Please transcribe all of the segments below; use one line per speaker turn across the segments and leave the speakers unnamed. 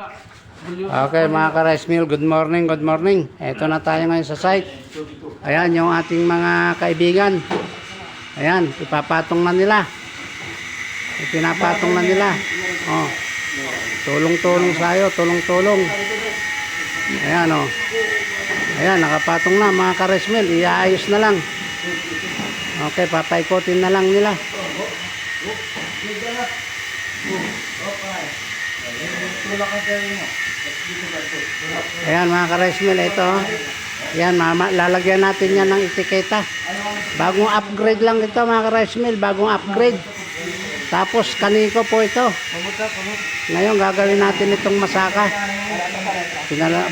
Okay mga ka-rice mill, good morning, good morning. Ito na tayo ngayon sa site. Ayan yung ating mga kaibigan. Ayan, ipapatong na nila. Ipinapatong na nila. Oh. Tulong-tulong sayo, tulong-tulong. Ayan oh. Ayan, nakapatong na mga ka-rice mill. Iaayos na lang. Okay, papaikotin na lang nila. Ayan mga ka-rice mill, ito. Ayan, lalagyan natin yan ng etiketa. Bagong upgrade lang ito mga ka-rice mill, bagong upgrade. Tapos kaniko po ito. Ngayon gagawin natin itong masaka.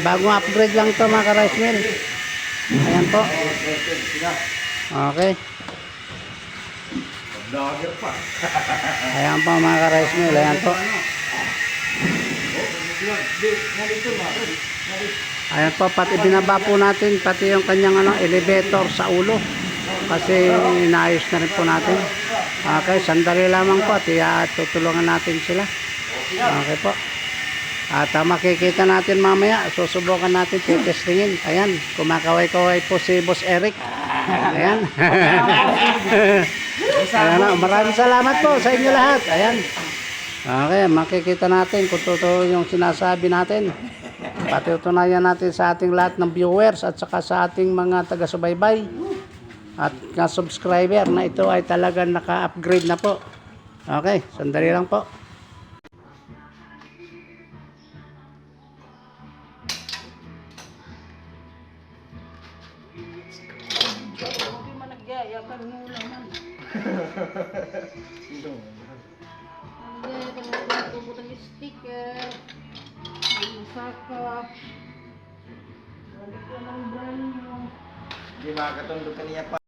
Bagong upgrade lang ito mga ka-rice mill. Ayan po. Okay. Ayan po mga ka-rice mill, ayan po. Ayan po, pati binaba po natin pati yung kanyang elevator sa ulo kasi inaayos na rin po natin. Okay, sandali lamang po at tutulungan natin sila. Okay po. At makikita natin mamaya, susubukan natin titestingin. Ayan, kumakaway-kaway po si Boss Eric. Ayan. Ayan, maraming salamat po sa inyo lahat. Ayan. Okay, makikita natin kung totoo yung sinasabi natin. Patutunayan natin sa ating lahat ng viewers at saka sa ating mga taga-subaybay at subscriber na ito ay talagang naka-upgrade na po. Okay, sandali lang po.
Sticker, masaka, balik ko ng brand mo.
Hindi makakatundog kaniya pa.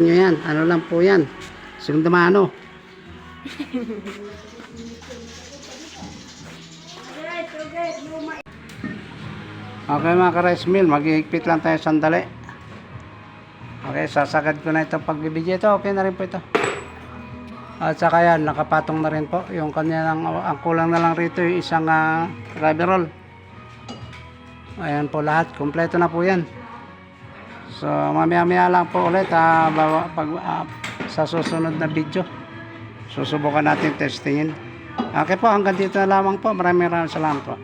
Yan, ano lang po yan. Segunda mano. Okay mga ka-rice mill, maghihigpit lang tayo sandali. Okay, sasagad ko na itong pagbibidyo. Ito, okay na rin po ito. At saka yan, nakapatong na rin po. Yung kanya lang, ang kulang na lang rito yung isang rubber roll. Ayan po lahat, kompleto na po yan. So mamaya-maya lang po ulit sa susunod na video. Susubukan natin testingin. Okay po, hanggang dito na lamang po. Maraming salamat po.